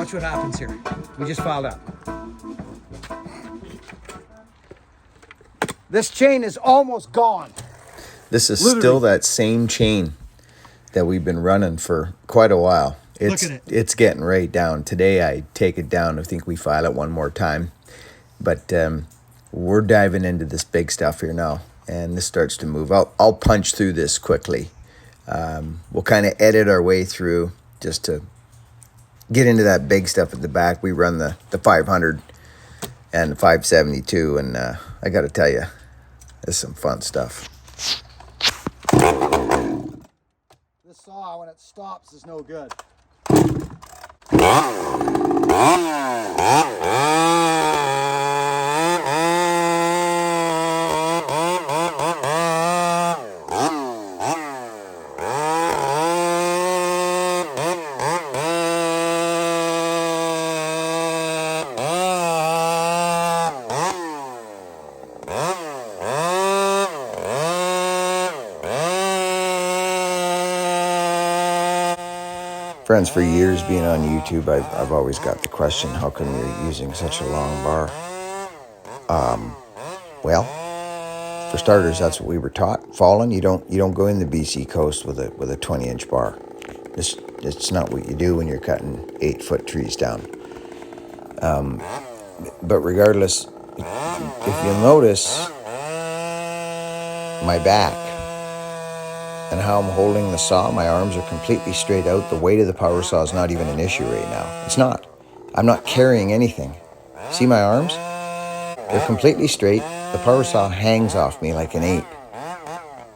Watch what happens here. We just filed up. This chain is almost gone. This is still that same chain that we've been running for quite a while. Look at it. It's getting right down. Today I take it down. I think we file it one more time. But we're diving into this big stuff here now. And this starts to move. I'll punch through this quickly. We'll kind of edit our way through just to get into that big stuff at the back. We run the 500 and the 572. And I got to tell you, this is some fun stuff. This saw, when it stops, is no good. Friends, for years being on YouTube, I've always got the question, how come you're using such a long bar? Well, for starters, that's what we were taught. Fallen, you don't go in the BC coast with a 20-inch bar. It's not what you do when you're cutting 8-foot trees down. But regardless, if you'll notice my back and how I'm holding the saw, my arms are completely straight out. The weight of the power saw is not even an issue right now. It's not. I'm not carrying anything. See my arms? They're completely straight. The power saw hangs off me like an ape.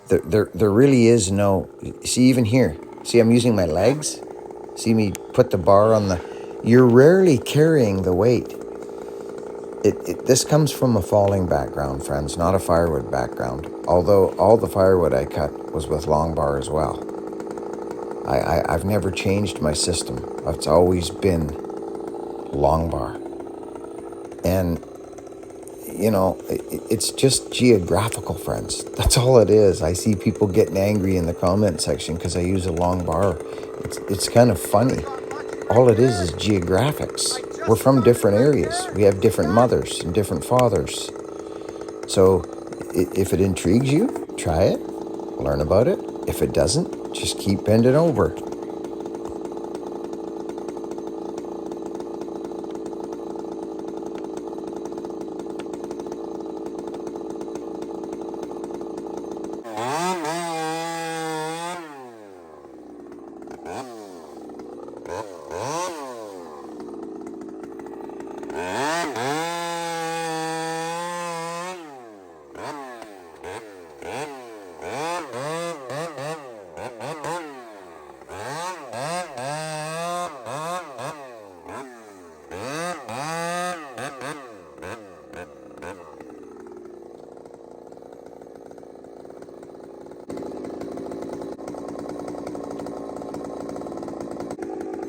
There really is no... See, even here. See, I'm using my legs. See me put the bar on the... You're rarely carrying the weight. This comes from a falling background, friends, not a firewood background. Although all the firewood I cut was with long bar as well. I've never changed my system. It's always been long bar. And, you know, it's just geographical, friends. That's all it is. I see people getting angry in the comment section because I use a long bar. It's kind of funny. All it is geographics. We're from different areas. We have different mothers and different fathers. So if it intrigues you, try it, learn about it. If it doesn't, just keep bending over.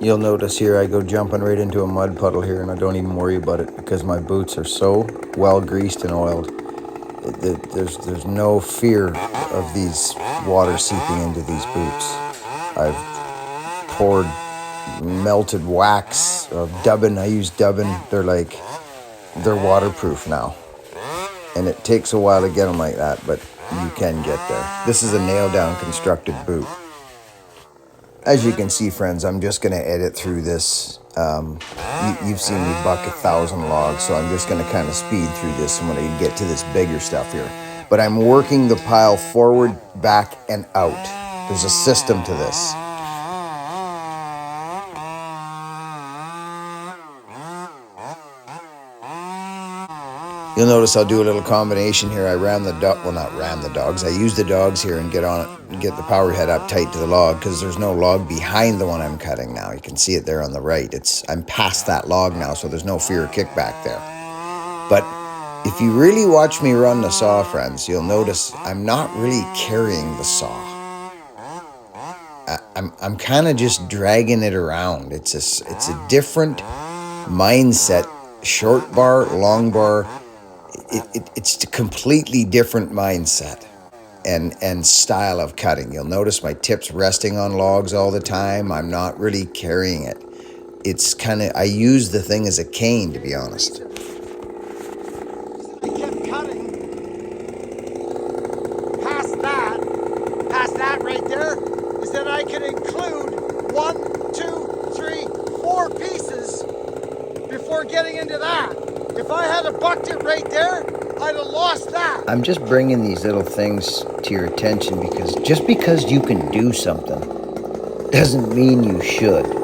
You'll notice here I go jumping right into a mud puddle here, and I don't even worry about it because my boots are so well greased and oiled. There's no fear of these water seeping into these boots. I've poured melted wax of dubbin. I use dubbin. They're waterproof now. And it takes a while to get them like that, but you can get there. This is a nail-down constructed boot. As you can see, friends, I'm just going to edit through this. You've seen me buck 1,000 logs, so I'm just going to kind of speed through this when I get to this bigger stuff here. But I'm working the pile forward, back, and out. There's a system to this. You'll notice I'll do a little combination here. I I use the dogs here and get the power head up tight to the log because there's no log behind the one I'm cutting now. You can see it there on the right. I'm past that log now, so there's no fear of kickback there. But if you really watch me run the saw, friends, you'll notice I'm not really carrying the saw. I'm kind of just dragging it around. It's a different mindset. Short bar, long bar. It's a completely different mindset and style of cutting. You'll notice my tips resting on logs all the time. I'm not really carrying it. it's kind of, I use the thing as a cane, to be honest. I kept cutting past that right there, is that I could include 1, 2, 3, 4 pieces before getting into that. If I had bucked it right there, I'd have lost that. I'm just bringing these little things to your attention because just because you can do something doesn't mean you should.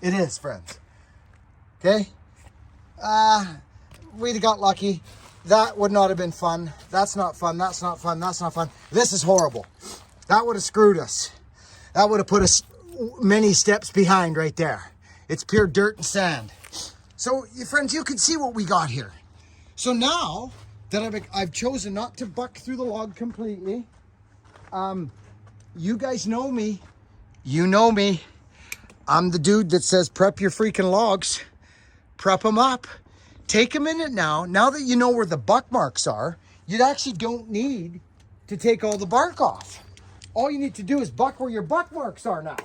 It is, friends. Okay? We'd got lucky. That would not have been fun. That's not fun. That's not fun. That's not fun. This is horrible. That would have screwed us. That would have put us many steps behind right there. It's pure dirt and sand. So, you friends, you can see what we got here. So now that I've chosen not to buck through the log completely, you guys know me. You know me. I'm the dude that says prep your freaking logs. Prep them up. Take a minute now. Now that you know where the buck marks are, you actually don't need to take all the bark off. All you need to do is buck where your buck marks are now,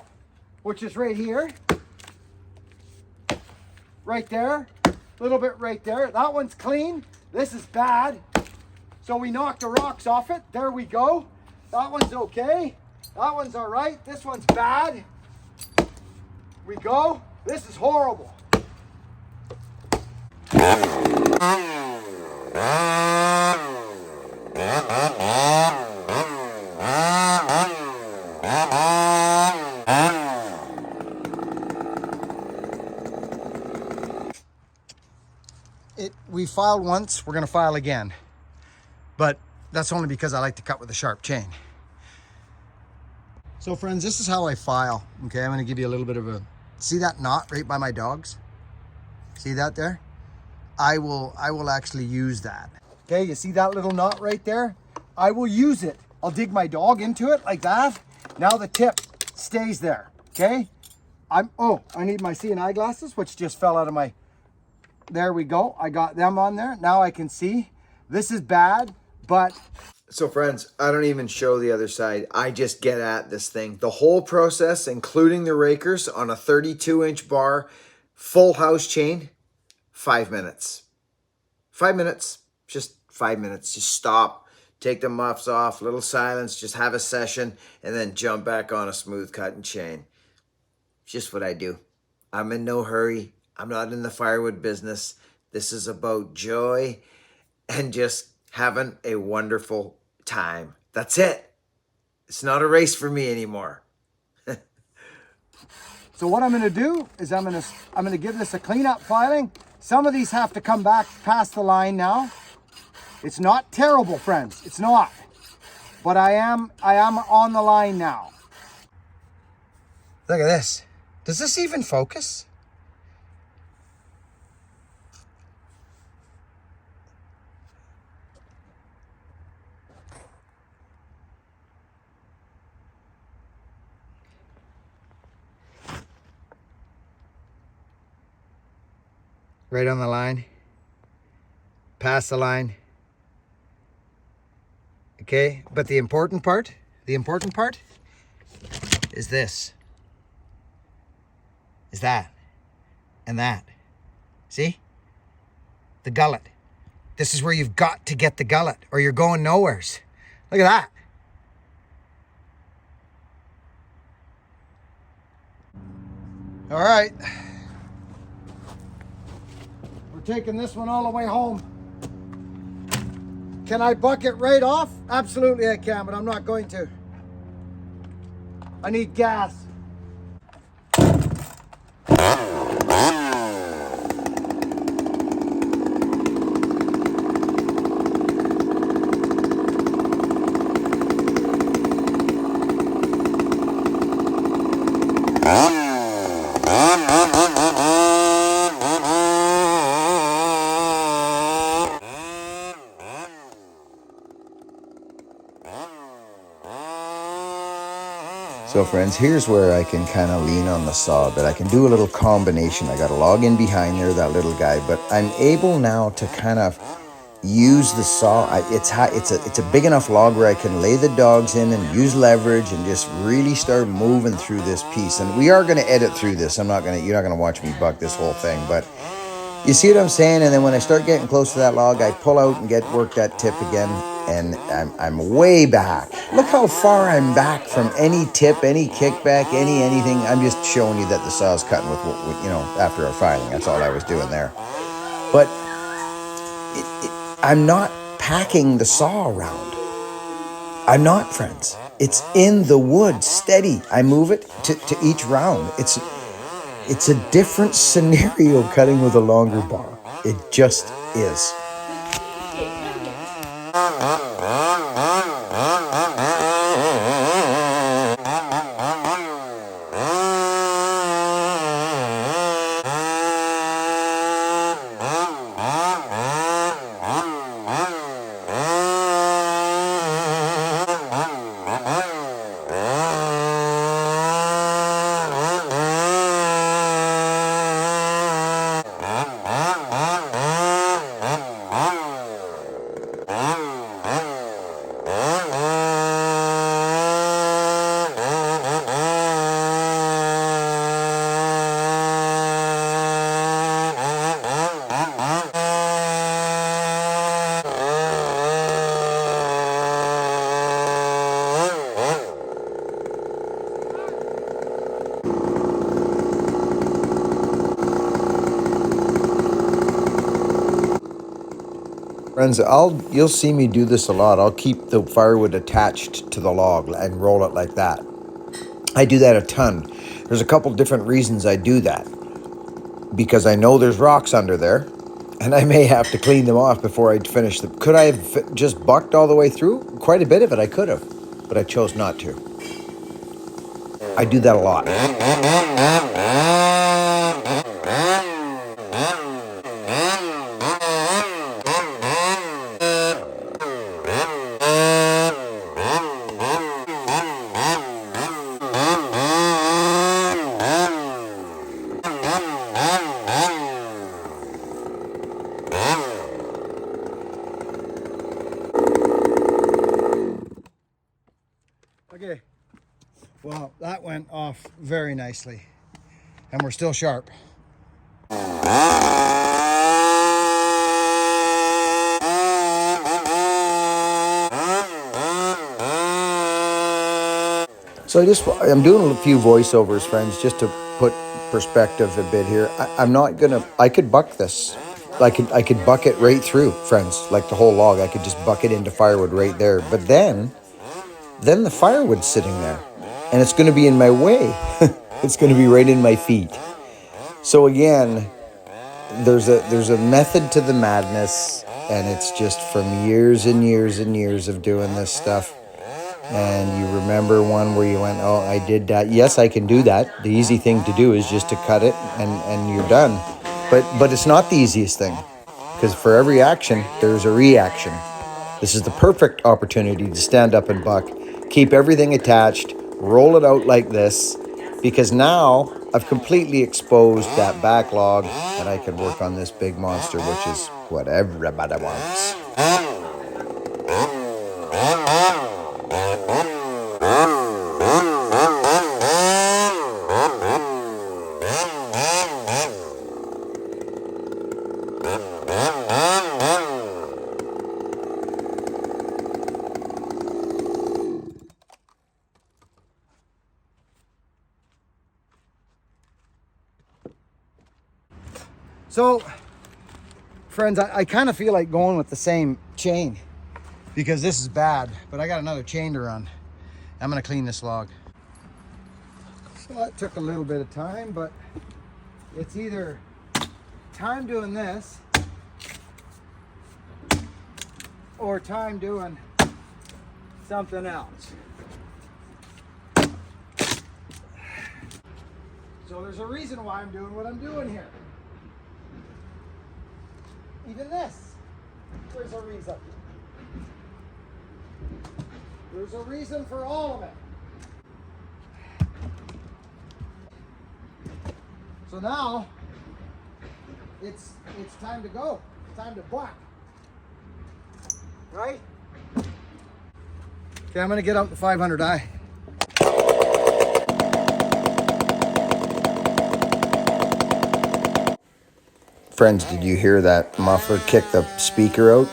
which is right here, right there, a little bit right there. That one's clean. This is bad. So we knocked the rocks off it. There we go. That one's okay. That one's all right. This one's bad. We go. This is horrible. We filed once, we're gonna file again. But that's only because I like to cut with a sharp chain. So friends, this is how I file. Okay, I'm gonna give you a little bit of a, see that knot right by my dogs? See that there? I will actually use that. Okay, you see that little knot right there? I will use it. I'll dig my dog into it like that. Now the tip stays there, okay? I need my seeing eyeglasses, which just fell out of my, there we go. I got them on there. Now I can see. This is bad, but... So friends, I don't even show the other side. I just get at this thing. The whole process, including the rakers on a 32-inch bar, full house chain, 5 minutes. 5 minutes. Just 5 minutes. Just stop. Take the muffs off. Little silence. Just have a session. And then jump back on a smooth cutting chain. Just what I do. I'm in no hurry. I'm not in the firewood business. This is about joy and just having a wonderful time. That's it. It's not a race for me anymore. So what I'm going to do is I'm going to give this a cleanup filing. Some of these have to come back past the line now. It's not terrible, friends. It's not. But I am on the line now. Look at this. Does this even focus? Right on the line. Past the line. Okay, but the important part is this. Is that. And that. See? The gullet. This is where you've got to get the gullet or you're going nowheres. Look at that. All right. We're taking this one all the way home. Can I buck it right off? Absolutely I can, but I'm not going to. I need gas. So friends, here's where I can kind of lean on the saw, but I can do a little combination. I got a log in behind there, that little guy, but I'm able now to kind of use the saw. It's a big enough log where I can lay the dogs in and use leverage and just really start moving through this piece. And we are going to edit through this. You're not going to watch me buck this whole thing, but you see what I'm saying? And then when I start getting close to that log, I pull out and work that tip again, and I'm way back. Look how far I'm back from any tip, any kickback, anything. I'm just showing you that the saw's cutting with after our filing. That's all I was doing there. But I'm not packing the saw around. I'm not, friends. It's in the wood, steady. I move it to each round. It's a different scenario cutting with a longer bar. It just is. Friends, you'll see me do this a lot. I'll keep the firewood attached to the log and roll it like that. I do that a ton. There's a couple different reasons I do that. Because I know there's rocks under there, and I may have to clean them off before I finish them. Could I have just bucked all the way through? Quite a bit of it I could have, but I chose not to. I do that a lot. Okay, well, that went off very nicely, and we're still sharp. So I'm doing a few voiceovers, friends, just to put perspective a bit here. I could buck this. I could buck it right through, friends, like the whole log. I could just buck it into firewood right there. But then the firewood's sitting there, and it's going to be in my way. It's going to be right in my feet. So again, there's a method to the madness, and it's just from years and years and years of doing this stuff. And you remember one where you went, oh, I did that. Yes, I can do that. The easy thing to do is just to cut it and you're done. But it's not the easiest thing, because for every action, there's a reaction. This is the perfect opportunity to stand up and buck, keep everything attached, roll it out like this, because now I've completely exposed that backlog and I can work on this big monster, which is what everybody wants. So, friends, I kind of feel like going with the same chain because this is bad, but I got another chain to run. I'm gonna clean this log. So that took a little bit of time, but it's either time doing this or time doing something else. So there's a reason why I'm doing what I'm doing here. Even this, there's a reason. There's a reason for all of it. So now it's time to go. It's time to buck. Right? Okay, I'm gonna get out the 500i. Friends, did you hear that muffler kick the speaker out?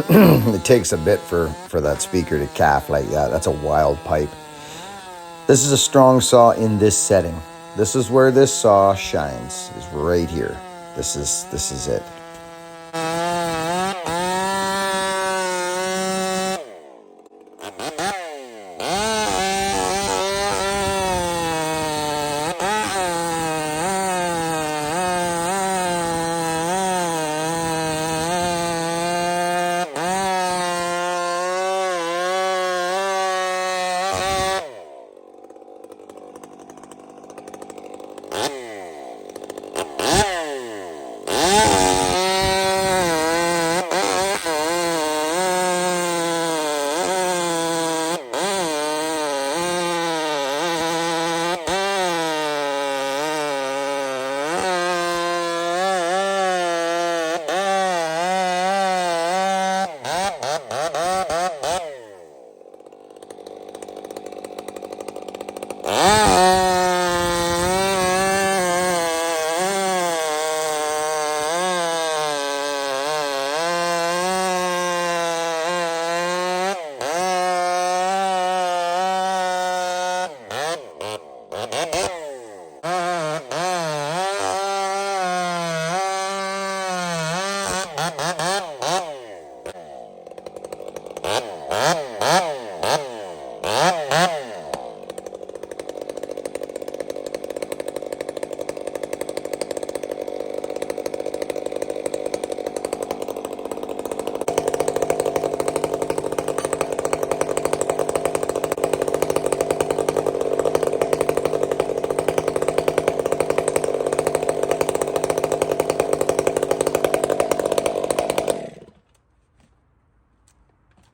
It takes a bit for that speaker to calf like that. That's a wild pipe. This is a strong saw in this setting. This is where this saw shines, is right here. This is it.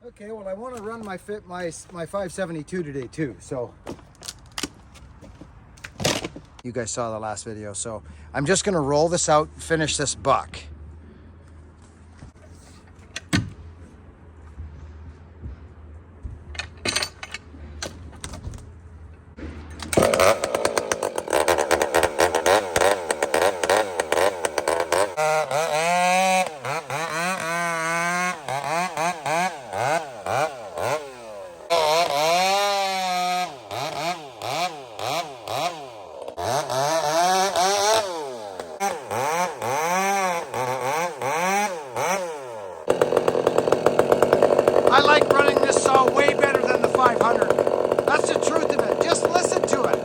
Okay, well, I want to run my 572 today too, so you guys saw the last video, so I'm just going to roll this out and finish this buck. I like running this saw way better than the 500. That's the truth of it. Just listen to it.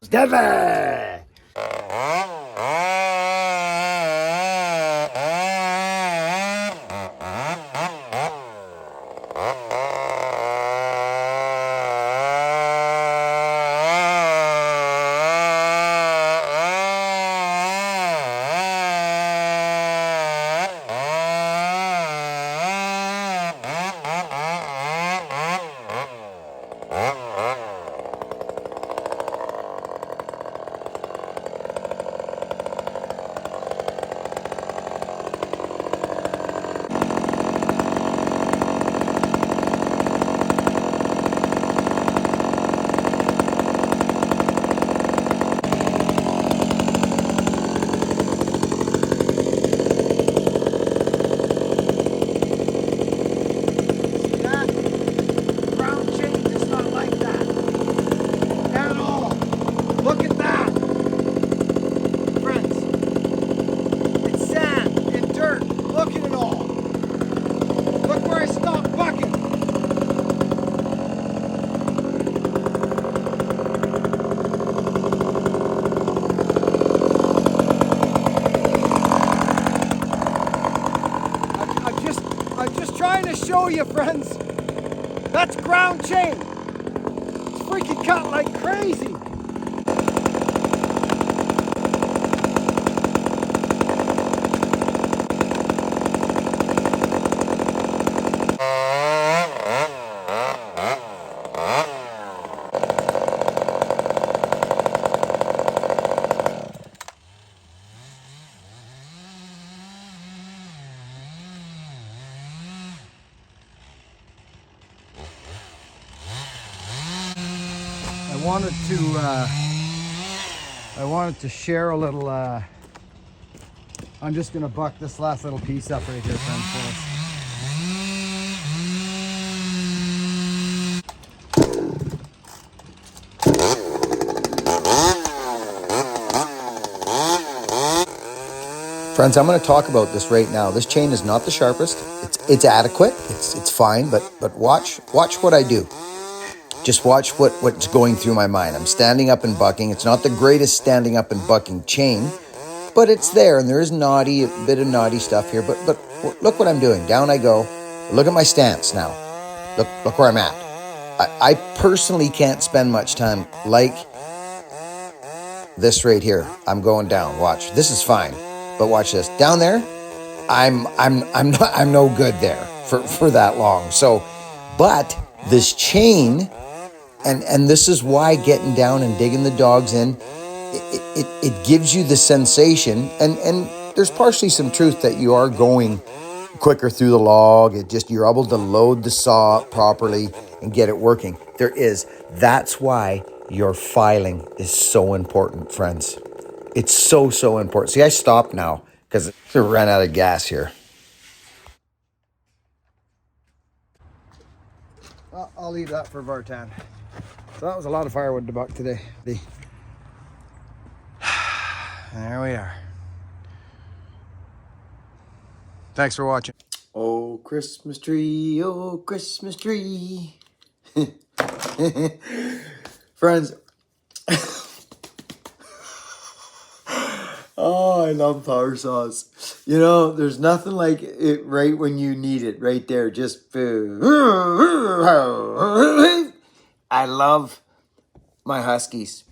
Deadly! I'm just trying to show you, friends. That's ground chain. It's freaking cut like crazy. I wanted to share a little, I'm just gonna buck this last little piece up right here, friends, for us. Friends, I'm going to talk about this right now. This chain is not the sharpest. It's adequate. It's fine, but watch what I do. Just watch what's going through my mind. I'm standing up and bucking. It's not the greatest standing up and bucking chain, but it's there, and there is a bit of naughty stuff here. But look what I'm doing. Down I go. Look at my stance now. Look where I'm at. I personally can't spend much time like this right here. I'm going down. Watch. This is fine, but watch this. Down there, I'm no good there for that long. So, but this chain. And this is why getting down and digging the dogs in, it gives you the sensation, and there's partially some truth that you are going quicker through the log. You're able to load the saw properly and get it working. That's why your filing is so important, friends. It's so important. See, I stopped now because I ran out of gas here. I'll leave that for Vartan. So that was a lot of firewood to buck today. There we are. Thanks for watching. Oh, Christmas tree, oh, Christmas tree. Friends, oh, I love power saws. You know, there's nothing like it right when you need it, right there. I love my Huskies.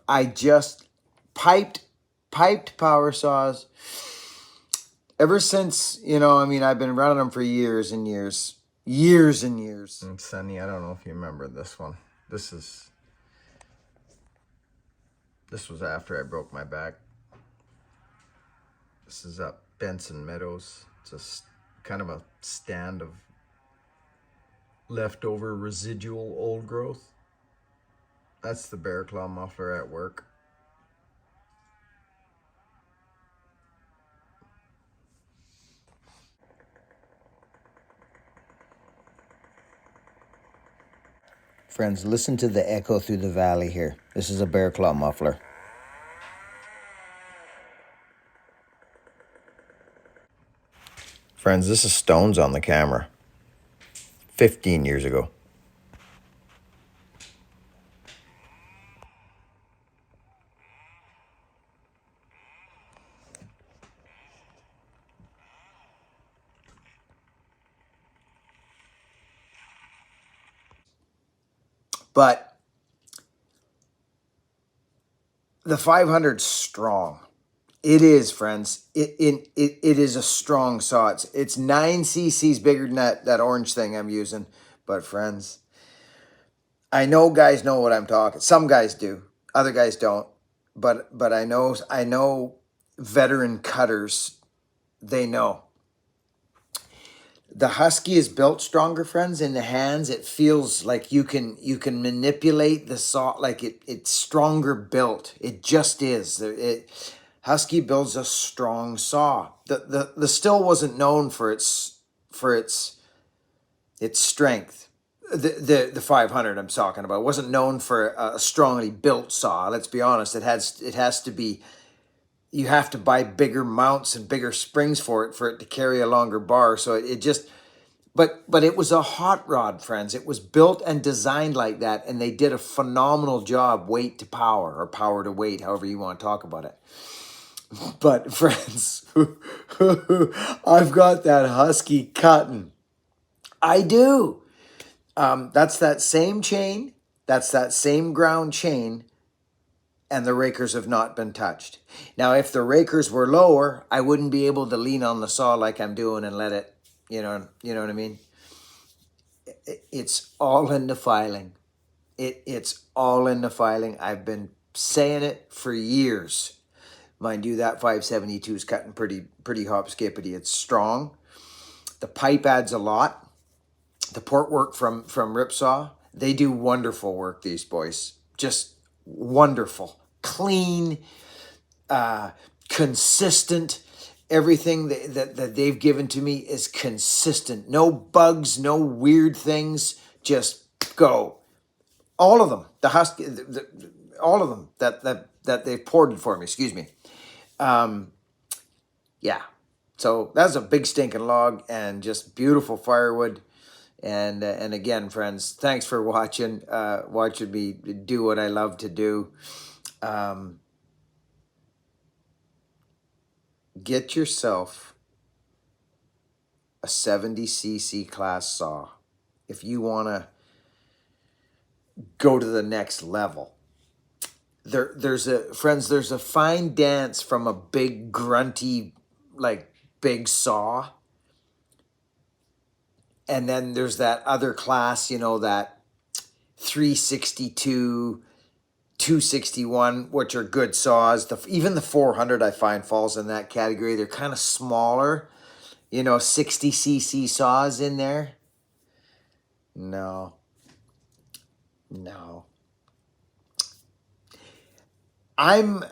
I just piped power saws ever since, I've been running them for years and years. And Sonny, I don't know if you remember this one. This was after I broke my back. This is up Benson Meadows. It's kind of a stand of leftover residual old growth. That's the bear claw muffler at work. Friends, listen to the echo through the valley here. This is a bear claw muffler. Friends, this is stones on the camera. 15 years ago. But the 500's strong. It is, friends. It is a strong saw. It's 9 cc's bigger than that orange thing I'm using. But friends, I know guys know what I'm talking. Some guys do. Other guys don't. But I know veteran cutters, they know. The Husky is built stronger, friends, in the hands. It feels like you can manipulate the saw, like it's stronger built. It just is. Husky builds a strong saw. The Still wasn't known for its strength. The 500 I'm talking about wasn't known for a strongly built saw. Let's be honest. It has to be. You have to buy bigger mounts and bigger springs for it to carry a longer bar. So it just, but it was a hot rod, friends. It was built and designed like that, and they did a phenomenal job, weight to power or power to weight, however you want to talk about it. But friends, I've got that Husky cutting. I do. That's that same chain. That's that same ground chain. And the rakers have not been touched. Now, if the rakers were lower, I wouldn't be able to lean on the saw like I'm doing and let it, you know what I mean? It's all in the filing. It's all in the filing. I've been saying it for years. Mind you, that 572 is cutting pretty hop skippity. It's strong. The pipe adds a lot. The port work from Ripsaw, they do wonderful work, these boys. Just wonderful, clean, consistent. Everything that they've given to me is consistent. No bugs, no weird things. Just go. All of them. The Husky, all of them that they've ported for me. Excuse me. Yeah. So that's a big stinking log and just beautiful firewood. And again, friends, thanks for watching me do what I love to do. Get yourself a 70 cc class saw if you want to go to the next level. There's a fine dance from a big grunty, like big saw. And then there's that other class, that 362, 261, which are good saws. Even the 400 I find falls in that category. They're kind of smaller, 60 cc saws in there. No. I'm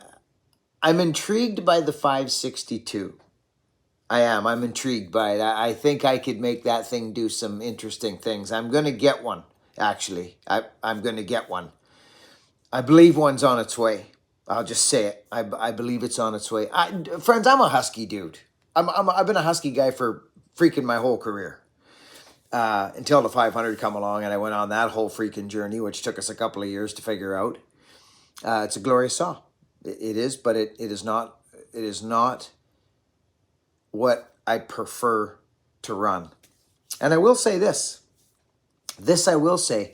intrigued by the 562. I am. I'm intrigued by it. I think I could make that thing do some interesting things. I'm going to get one, actually. I'm going to get one. I believe one's on its way. I'll just say it. I believe it's on its way. Friends, I'm a Husky dude. I've been a Husky guy for freaking my whole career. Until the 500 come along and I went on that whole freaking journey, which took us a couple of years to figure out. It's a glorious saw. It is, but it is not what I prefer to run. And I will say this. I will say.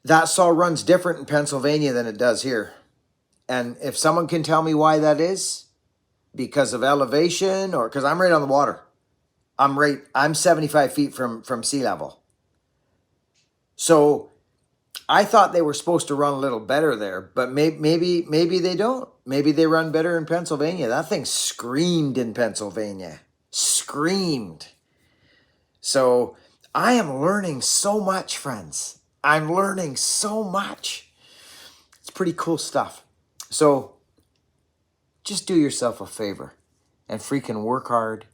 That saw runs different in Pennsylvania than it does here. And if someone can tell me why that is, because of elevation or because I'm right on the water. I'm 75 feet from sea level. So I thought they were supposed to run a little better there, but maybe they don't. Maybe they run better in Pennsylvania. That thing screamed in Pennsylvania. Screamed. So I am learning so much, friends. I'm learning so much. It's pretty cool stuff. So just do yourself a favor and freaking work hard,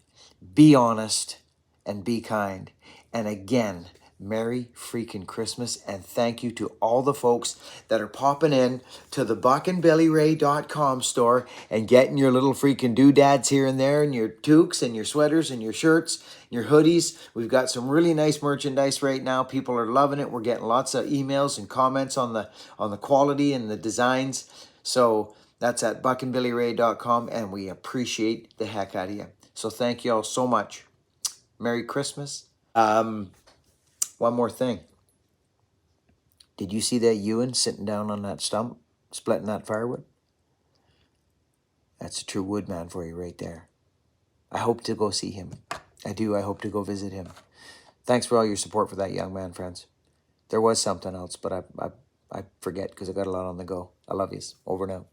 be honest, and be kind. And again, Merry freaking Christmas, and thank you to all the folks that are popping in to the buckandbillyray.com store and getting your little freaking doodads here and there, and your toques and your sweaters and your shirts and your hoodies. We've got some really nice merchandise right now. People are loving it. We're getting lots of emails and comments on the quality and the designs. So that's at buckandbillyray.com, and we appreciate the heck out of you. So thank you all so much. Merry Christmas. One more thing. Did you see that Ewan sitting down on that stump, splitting that firewood? That's a true woodman for you right there. I hope to go see him. I do. I hope to go visit him. Thanks for all your support for that young man, friends. There was something else, but I forget because I got a lot on the go. I love yous. Over now.